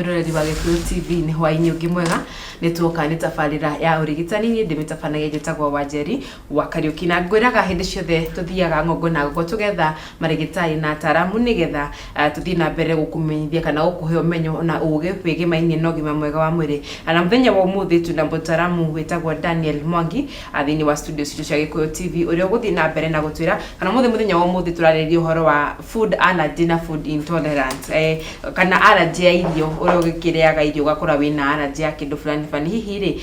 mwiroreri wa Gikuyu TV ni hwaini ungi mwega nituoka ni tabarira ya urigitani ni ndimitafanagia njitagwo Wanjeri wa Kariuki na ngwiraga hindi ciothe tuthiaga ngongo na gogo tugetha marigitari na ataramu nigetha tuthii na mbere gukumenyithia kana gukuhe umenyo na uge wige mainie no gima mwega wa mwiri na muthenya wa umuthi tuna mutaramu witagwo Daniel Mwangi athini wa studio cia Gikuyu TV uria guthii na mbere na gutwira kana muthenya wa umuthi turariria uhoro wa food allergy na food intolerance kana allergy ya irio uria ugikiriaga irio gakora wina allergy ya kindu fulani fani hihi ri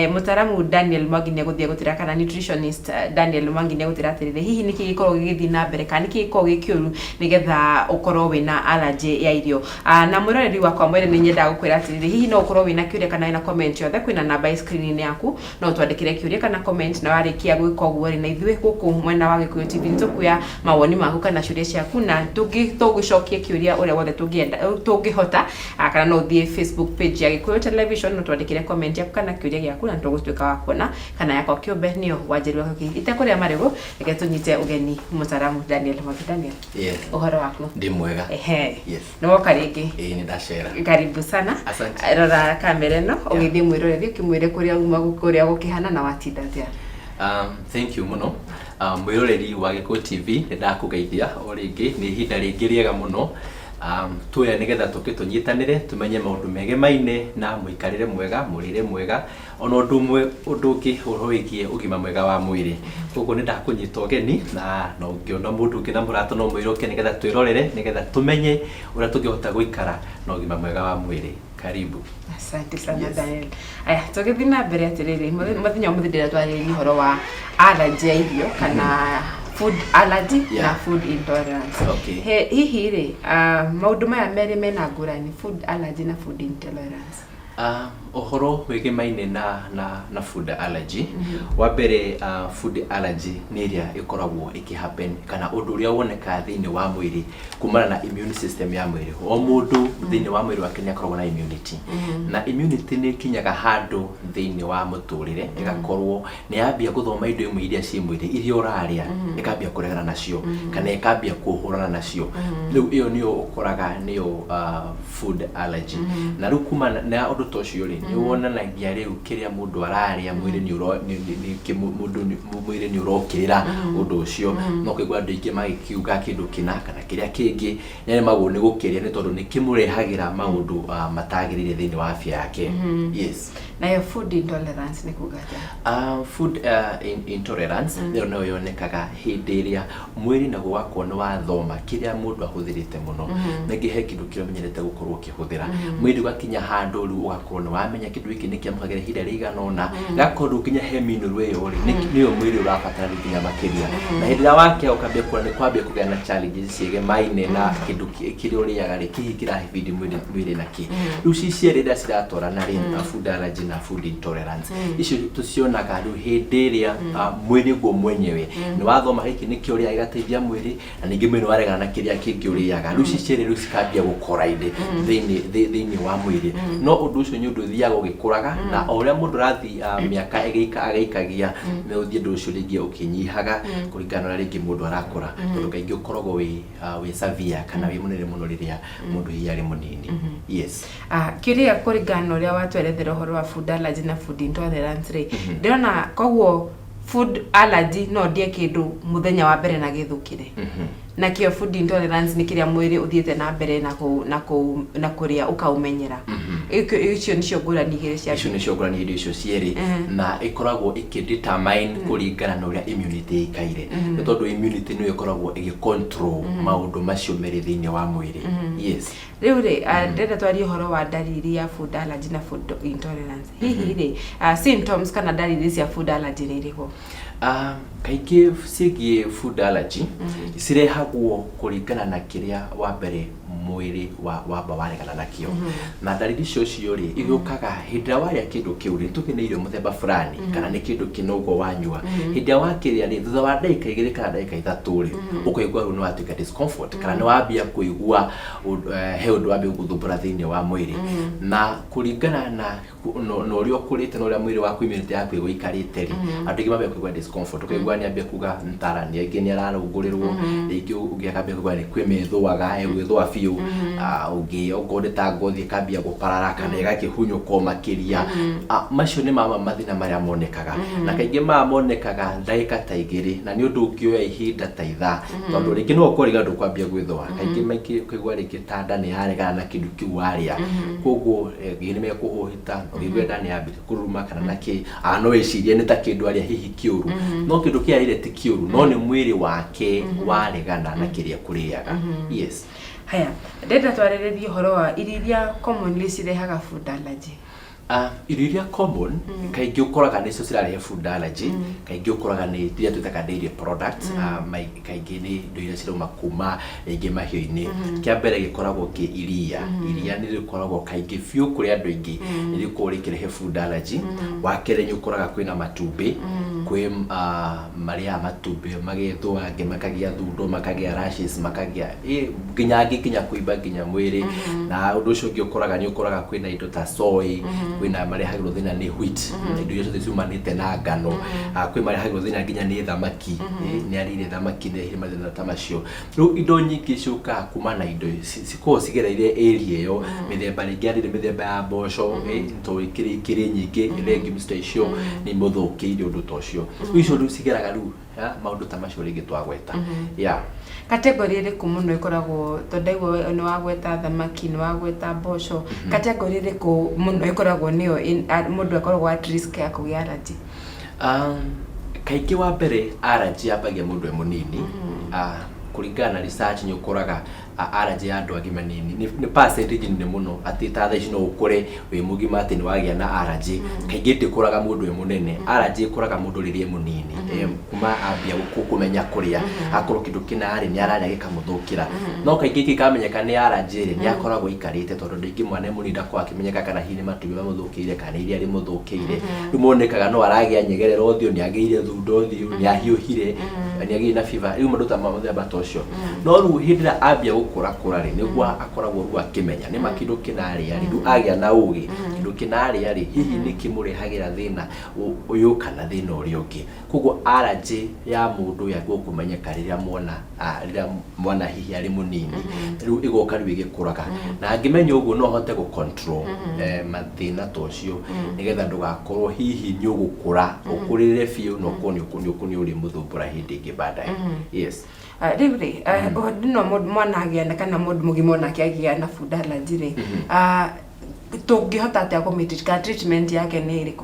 mutaramu Daniel Mwangi ne guthia gutira kana nutritionist Daniel Mwangi ne gutira atirire hihi niki gikorwo gigithi na mbere kana niki gikorwo gikiuru nigetha ukorwo wina allergy ya irio na mwiroreri wakwa mwere ni nyenda gukwira atirire hihi no ukorwo wina kiuria kana wina comment yothe kwina namba screen yaku no twandikire kiuria kana comment na warikia gwika uguo ri na ithuĩ guku mwena wa Gikuyu TV nitukuya mawoni maku kana ciuria ciaku na tugicokia kiuria uria wothe tungihota kana no thie Facebook page ya Gikuyu Television no twandikire comment yaku kana kiuria giaku na tugutwika wa kuona kana yako kiumbe nio Wanjeri wako ite kuria marigo reke tunyite ugeni mutaramu Daniel Mwangi. Daniel, yes, uhoro waku? Ndi mwega. Yes, no karingi ni ndashera. Karibu sana. Asante. Rora kamera no ugithi mwiroreri ukimwire kuria uma gukuria gukihana na watinda atia. Thank you muno. Mwiroreri wa Gikuyu TV ndakugeithia o ringi ni ihinda ringi riega muno. Tuya nigetha tukitunyitanire tumenye maundu mege maine na muikarire mwega murire mwega ona undu ungi uroigie ugima mwega wa mwiri koguo ni ndakunyita ugeni na no ngiona mundu ungi na murato no mwiroke nigetha twirorere nigetha tumenye uria tungihota guikara na ugima mwega wa mwiri. Karibu. Asante sana. Yes. Daniel. Aya tugithi na mbere atiriri muthenya umuthi ndira twariri horo wa allergy ya irio kana food allergy na food intolerance. Okay. Hihi ri maundu maya meri mena ngurani food allergy na food intolerance. Ohoro wege maine na food allergy. Wa mbere food allergy ni iria ikoragwo ikihappen kana undu uria woneka thiini wa mwiri kumana na immune system ya mwiri. O mundu thiini wa mwiri wake ni akoragwo na immunity. Na immunity ni kinyaga handu thiini wa muturire igakorwo ni yambia guthoma indo imwe iria ci mwiri iria uraria ikambia kuregana nacio kana ikambia kuhurana nacio. Riu iyo niyo ukoraga niyo food allergy. Na rukuma na undu tocio ri ni wonanagia riu kiria mundu araria mwiri ni mwiri ni urokirira undu ucio no kigwa andu ingi magikiuga kindu kina kana kiria kingi ni magu ni gukiria ni tondu ni kimurehagira maundu matagirire thiini wa afya yake. Yes. Na yo food intolerance ni kugaja food intolerance no yonekaga hindi iria mwiri na gwakwo ni wathoma kiria mundu ahuthirite muno ngihe kindu kiria menyerete gukorwo kihuthira mwiri gakinya handu ru ugakorwo ni wamenya kindu iki nikiamukagire hinda rigana ona gakorwo kinya he minuru iyo ri niyo mwiri urabatara kinya makiria na hindi ya wake ukambia kuona ni kwambia kugea na challenges ciege maine na kindu kiria uriaga ri kihikira hibidi mwiri naki riu cicie ri ciratora na ri food allergy na food intolerance icio tucionaga riu hindi iria mwiri guo mwenyewe ni wathoma hiki nikio ria igateithia mwiri na ningi mwiri waregana na kiria kingi uriaga riu cicie riu cikambia gukoraide thiini wa mwiri no undu ucio ni undu thiaga ugikuraga na o uria mundu rathi miaka ageikagia ni uthie ndu ucio ringi ukinyihaga kuringana na ringi mundu arakura tondu kaingi ukoragwo wi severe kana wi munene muno riria mundu hiari munini. Yes. Kiria kuringana uria watwerethera horo wa food allergy na food intolerance ri ndirona koguo food allergy no ndie kindu muthenya wa mbere na githukire na kio food intolerance ni kiria mwiri uthiete na mbere na kuria ukaumenyera icio nicio ngurani igiri cia icio nicio ngurani icio cieri na ikoragwo ikidetermine kuringana na uria immunity ikaire ni tondu immunity no ikoragwo igicontrol maundu macio meri thiini wa mwiri. Yes. Riu ri ndenda twari horo wa dalili ya food allergy na food intolerance hihi ri symptoms kana dalili cia food allergy ni iriho? Kaingi cigie food allergy cirehagwo kuringana na kiria wa mbere mwiri wa bawaregana nakio na dalili cio ri igukaga hindra waria kindu kiu ri tukineirio muthemba fulani kana ni kindu kinogo wanyua hindra wakiria ri thutha wa ndagika 2 kana ndagika 3 ri ukaigua ru no atuika discomfort kana ni wambia kuigua he undu wambia guthumbura thiini wa mwiri na kuringana na no rio kurite no ria mwiri waku immunity yaku iguikarite ri andu ingi mambia kuigua discomfort ukaigua ni ambia kuga ntarani ingi ni ararungurirwo ingi ugiakambia kuigua ni kwimethwaga gwithwa biũ ũngĩ okorwo ta ngothi ikambia gũparara kana ĩgakĩhunyũka makĩria macio nĩ mathĩna marĩa monekaga na kaingĩ monekaga ndagĩka ta 2 na nĩ ũndũ ũngĩoya ihinda ta ithaa tondũ rĩngĩ no ũkore andũ kwambia gwĩthũa kaingĩ maingĩ kũigua rĩngĩ ta nda nĩ yaregana na kĩndũ kĩu warĩa koguo nĩ mekũhũhita ũgĩigua nda nĩ yambĩte kũruma kana nakĩ no ĩcirie nĩ ta kĩndũ arĩa hihi kĩũru no kĩndũ kĩarĩa irĩ ti kĩũru no nĩ mwĩrĩ wake waregana na kĩrĩa kũrĩaga. Yes. Haya, ndenda twarĩrĩrie ũhoro wa iria commonly cirehaga food allergy. Irio common kaingĩ ũkoraga nĩcio cirarehe food allergy kaingĩ ũkoraga nĩ iria twĩtaga dairy products kaingĩ nĩ indo iria cirauma kuma rĩngĩ mahiũ-inĩ. Kĩa mbere gĩkoragwo kĩ iria nĩ rĩkoragwo kaingĩ biũ kũrĩ andũ aingĩ nĩ rĩkoragwo rĩkĩrehe food allergy. Wa kerĩ nĩ ũkoraga kwĩna matumbĩ kwĩ marĩa matumbĩ magethwo angĩ makagĩa thundo makagĩa rashes makagĩa nginya kũimba nginya mwĩrĩ na ũndũ ũcio ũngĩ ũkoraga nĩ ũkoraga kwĩna indo ta soy kwĩna marehagĩrwo thĩna nĩ wheat indo icio ciumanĩte na ngano kwĩ marehagĩrwo thĩna nginya nĩ thamaki nĩ arĩire thamaki nĩ mathĩna ta macio. Rĩu indo nyingĩ ciũkaga kuma na indo cikoragwo cigereire area ĩyo mĩthemba rĩngĩ arĩire mĩthemba ya mboco tondũ ikĩrĩ nyingĩ legumes ta icio nĩ mũthũkĩire ũndũ ta ũcio. Icio rĩu cigeraga rĩu maũndũ ta macio rĩngĩ twagweta. Category ĩrĩkũ mũno ĩkoragwo tondũ nĩ wagweta thamaki nĩ wagweta mboco category ĩrĩkũ mũno ĩkoragwo nĩyo mũndũ akoragwo at risk ya kũgĩa allergy? Kaingĩ wa mbere allergy yambagia mũndũ mũnini kũringana na research nĩ ũkoraga allergy ya andũ agima nini nĩ percentage nene mũno atĩ ta thaa ici no ũkore wĩ mũgima atĩ nĩ wagĩa na allergy kaingĩ ndĩkoraga mũndũ wĩ mũnene. Allergy ĩkoraga mũndũ rĩrĩa mũnini kuma ambia kũmenya kũrĩa akorwo kĩndũ kĩna nĩ ararĩa gĩkamũthũkĩra no kaingĩ gĩkamenyeka nĩ allergy nĩ akoragwo ikarĩte tondũ rĩngĩ mwana mũnini ndakoragwo akĩmenyeka kana hihi nĩ matumbĩ mamũthũkĩire kana iria rĩmũthũkĩire. Rĩu monekaga no aragĩa nyegerera ũthiũ nĩ agĩire thundo ũthiũ nĩ ahiũhire nĩ agĩire na fever rĩu maũndũ ta mũthemba ta ũcio. No rĩu hĩndĩ ĩrĩa ambia gũkũra rĩ nĩguo akoragwo rĩu akĩmenya nĩ kĩndũ kĩnarĩa rĩu agĩa na ũgĩ kĩndũ kĩnarĩa rĩ hihi nĩ kĩmũrehagĩra thĩna ũyũ kana thĩna ũrĩa ũngĩ. Koguo allergy ya mũndũ yagwo kũmenyeka rĩrĩa mwana hihi arĩ mũnini rĩu ĩgoka rĩu ĩgĩkũraga na angĩmenya ũguo no ahote gũ-control mathĩna ta ũcio nĩgetha ndũgakorwo hihi nĩ ũgũkũra ũkũrĩre biũ na ũkorwo nĩ ũrĩ mũthumbũra hĩndĩ ĩngĩ baadaye. Yes. Rĩu rĩ no mwana agĩa kana mũndũ mũgima onake agĩa na food allergy rĩ tũngĩhota atĩa kũmĩtreat treatment yake nĩ ĩrĩkũ?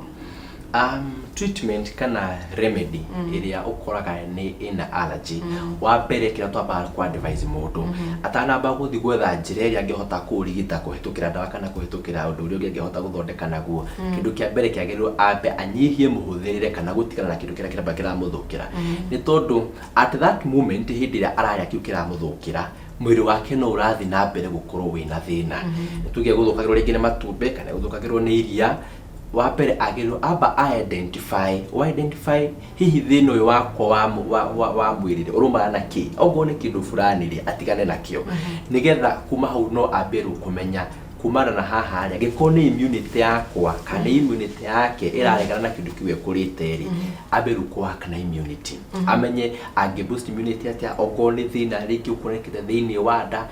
Treatment kana remedy ĩrĩa ũkoraga nĩ ĩna allergy wa mbere kĩrĩa twambaga kwa advise mũndũ atanamba gũthiĩ gwetha njĩra ĩrĩa angĩhota kũrigita kũhĩtũkĩra ndawa kana kũhĩtũkĩra ũndũ ũrĩa ũngĩ angĩhota gũthondeka naguo. Kĩndũ kĩa mbere kĩagĩrĩirwo ambe anyihie mũhũthĩrĩre kana gũtigana na kĩndũ kĩrĩa kĩramũthũkĩra nĩ tondũ at that moment hĩndĩ ĩrĩa ararĩa kĩu kĩramũthũkĩra mwĩrĩ wake no ũrathiĩ na mbere gũkorwo wĩna thĩna. Tuge gũthũkagĩrwo rĩngĩ nĩ matumbĩ kana gũthũkagĩrwo nĩ iria wa mbere agĩrĩirwo amba identify hihi thĩna ũyũ wakwa wa mwĩrĩ ũrũmana na kĩ okorwo nĩ kĩndũ fulani rĩ atigane nakĩo nĩgetha kuma hau no ambe rĩu kũmenya kumana na haha rĩ angĩkorwo nĩ immunity yakwa kana immunity yake ĩraregana na kĩndũ kĩu ekũrĩte rĩ ambe rĩu kũhaka na immunity amenye angĩ-boost immunity atĩa okorwo nĩ thĩna rĩngĩ ũkonekete thĩinĩ wa nda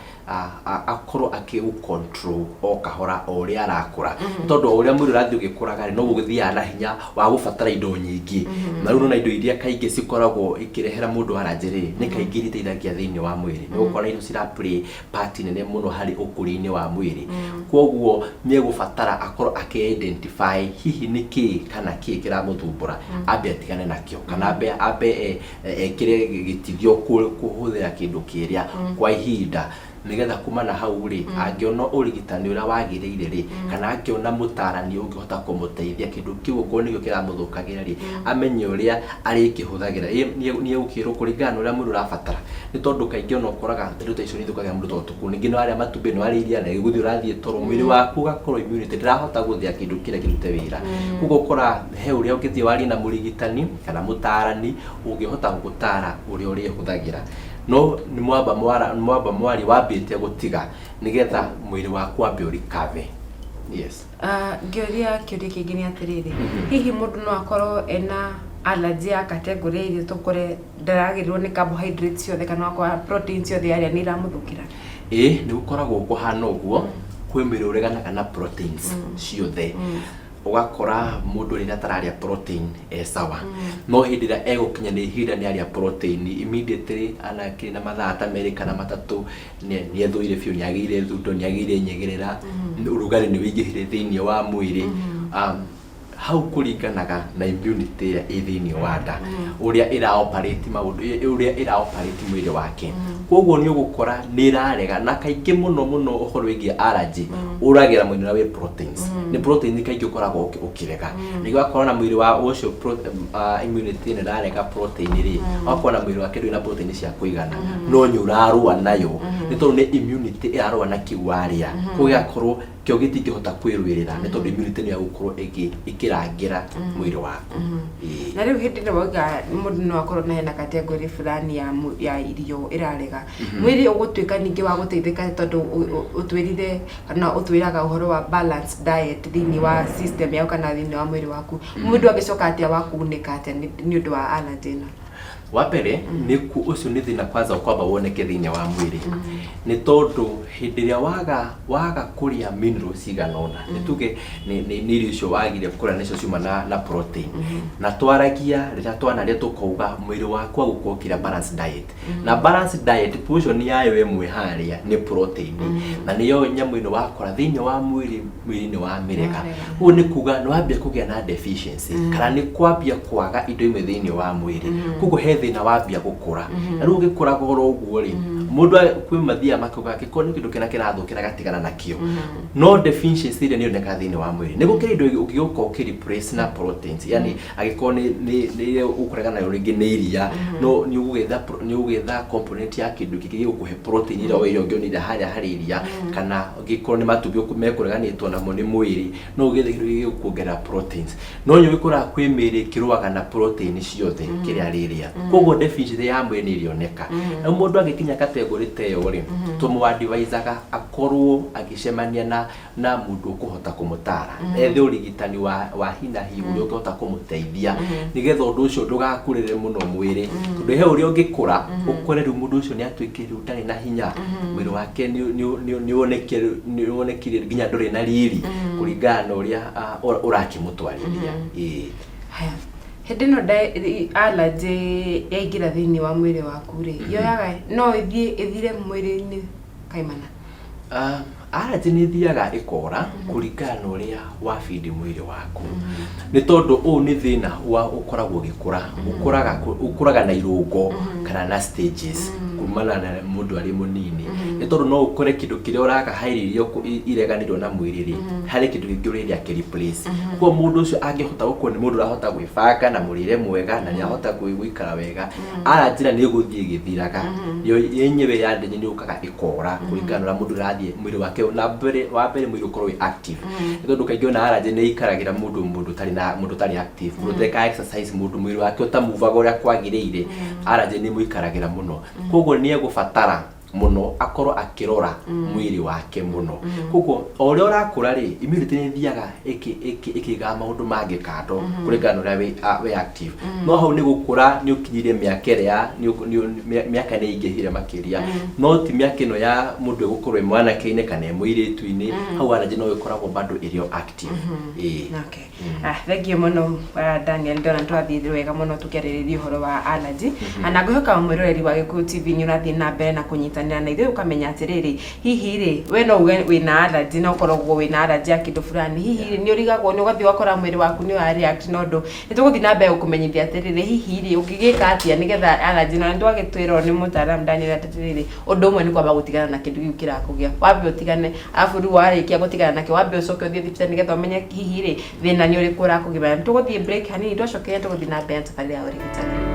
akorwo akĩũ-control o kahora o ũrĩa arakũra tondũ o ũrĩa mwĩrĩ ũrathiĩ ũgĩkũraga rĩ no gũgĩthiaga na hinya wa gũbatara indo nyingĩ na rĩu na indo iria kaingĩ cikoragwo ikĩrehera mũndũ allergy rĩ nĩ kaingĩ iteithagia thĩinĩ wa mwĩrĩ nĩ gũkorwo indo cira play part nene mũno harĩ ũkũria-inĩ wa mwĩrĩ. Koguo nĩ gũbatara akorwo akĩ-identify hihi nĩ kĩ kana kĩ kĩramũthumbũra ambe atigane nakĩo kana ambe ekĩre gĩtithio kũhũthĩra kĩndũ kĩrĩa kwa ihinda nĩgetha kuma na hau rĩ angĩona ũrigitani ũrĩa wagĩrĩire rĩ kana angĩona mũtarani ũngĩhota kũmũteithia kĩndũ kĩu okorwo nĩkĩo kĩramũthũkagĩra rĩ amenye ũrĩa arĩkĩhũthagĩra nĩ ũkĩrwo kũringana na ũrĩa mwĩrĩ ũrabatara nĩ tondũ kaingĩ ona ũkoraga indo ta icio nĩ ithũkagĩra mũndũ tondũ tũkũ ningĩ nĩ warĩa matumbĩ nĩ warĩa iria na gũthiĩ ũrathiĩ toro mwĩrĩ waku ũgakorwo immunity ndĩrahota gũthĩa kĩndũ kĩrĩa kĩrute wĩra. Koguo ũkora he ũrĩa ũngĩthiĩ warie na mũrigitani kana mũtarani ũngĩhota gũgũtara ũrĩa ũrĩhũthagĩra no nĩ mwamba mwari wambĩte gũtiga nĩgetha mwĩrĩ waku wambe ũrikave. Yes. Ngĩũria kĩũria kĩngĩ nĩ atĩrĩrĩ hihi mũndũ no akorwo ena allergy ya category iria tũkore ndaragĩrĩrwo nĩ carbohydrates ciothe kana kwa protein ciothe arĩa nĩ iramũthũkĩra? ni gukoragwo kuhana uguo kwi mwiri ureganaga na proteins ciothe ugakora mundu rira tararia protein sawa no hindira egukinya ni hinda ni aria protein immediately anakiri na mathaa ta meri kana matatu ni ethuire fiu ni agire thundo ni agire nyegerera urugari ni wingihire thiini wa mwiri hau kuringanaga na immunity ya thiini wa nda uria ira operate maundu uria ira operate mwiri wake koguo ni ugukora ni irarega na kaingi muno uhoro wigi allergy uragira mwiri wa proteins ni protein kaingi ukoragwo ukirega ni gwakora na mwiri wa ucio immunity ni irarega protein ri wakona mwiri wake ndwina protein cia kuigana no nyurarua nayo ni tondu ni immunity irarua na kiwaria kugakorwo kyo gitingihota kwirwirira ni tondu immunity ni yagukorwo ikirangira mwiri waku na riu hindi no wauga mundu no akorwo na hena category fulani ya irio irarega mwiri ugutwika ningi wa guteithika tondu utwirire kana utwiraga uhoro wa balanced diet thini wa system yao kana thini wa mwiri waku mundu agicoka atia wakuunika atia ni undu wa allergy wapere ni ku ucio ni thina kwanza ukwamba woneke thini wa mwiri ni tondu hindiria waga kuria minerals iganona ni tuge ni irio wagire kuria nicio ciuma na protein na twaragia rira twanaria tukauga mwiri waku agukokira balanced diet na balanced diet portion yayo emwe haria ni protein na niyo nyamu ino wakora thini wa mwiri ni wa mirega hu ni kuga no ambia kugia na deficiency kana ni kwambia kwaga indo imwe thini wa mwiri kuko thina wambia gukura na riu gikura goro uguo ri mundu kwi mathia makuga giko ni kindu kina kirathukira gatigana nakio no deficiency ile ni oneka thini wa mwiri ni gukira indo ugiuka ukiriplace na proteins yani agiko ni ukurega nayo ringi ni iria no ni ugetha component ya kindu kiki gukuhe protein ile o iyo ngionira hari iria kana giko ni matumbi mekureganitwo namo ni mwiri no ugethe kindu giki kuongera proteins no nyu gikura kwi miri kiruaga na protein ciothe kiria riria koguo deficiency ya mwiri ni irioneka na mundu agikinya category teyo ri tumu advisor akorwo agicemania na mundu ukuhota kumutara ethe urigitani wa hina hiu ukihota kumuteithia nigetha undu ucio ndugakurire muno mwiri tondu he uri ungikura ukore ru mundu ucio ni atwikire utari na hinya mwiri wake ni wonekire ginya nduri na riri kuringana uria urakimutwarithia haya hindi no allergy yaingira thini wa mwiri waku ri yoyaga no ithire mwiri-ini kaimana allergy ni thiaga ikora kuringana uria wa feed mwiri waku ni tondu u ni thina wa ukoragwo gikura ukuraga na irungo kana na stages kumana na mundu ari munini ni tondu no ukore kindu kiria uraga hairirio ireganirwo na mwiri ri hari kindu kingiuriria kiriplace kwa mundu ucio angihota gukwo ni mundu rahota gwibanga na murire mwega na niahota guikara wega allergy ni guthie githiraga yo yenyewe yande ni ukaga ikora kuringana na mundu rathie mwiri wake na wa mbere mwiri ukorwo active tondu kaingĩ na allergy ni ikaragira mundu tari active mundu teka exercise mundu mwiri wake utamuvaga uria kwagiriire allergy ni muikaragira muno koguo ni egubatara muno akorwo akirora mwiri wake muno kuko oria urakura ri immunity ni thiaga ikiga maundu mangi kando kuringana uria we active no hau ni gukura ni ukinyirie miaka ya miaka ni ingihire makiria no ti miaka ino ya mundu gukorwo mwana kine kana mwiritu-ini hau allergy no ikoragwo bado irio active okay thank you muno Daniel ndona twathire wega muno tukiaririria uhoro wa allergy ana ngwihoka mwiroreri wa Gikuyu TV ni urathie na mbere na kunyita na ithuĩ ukamenya atiriri hihi ri we no uge wina allergy no korogwo wina allergy ya kindu fulani hihi ni urigagwo ni ugathi wakora mwiri waku ni wa react no ndo nituguthi na mbere ukumenyithia atiriri hihi ri ukigika atia nigetha allergy no ndo agitwira ni mutaram Daniel atiriri undu umwe ni kwamba gutigana na kindu giu kirakugia wambe utigane afu ru warikia gutigana nake wambe ucoke uthie thibitarĩ nigetha umenye hihi ri thina ni uriku urakugia nituguthi break hanini twacoke tuguthi na mbere safari ya urigitani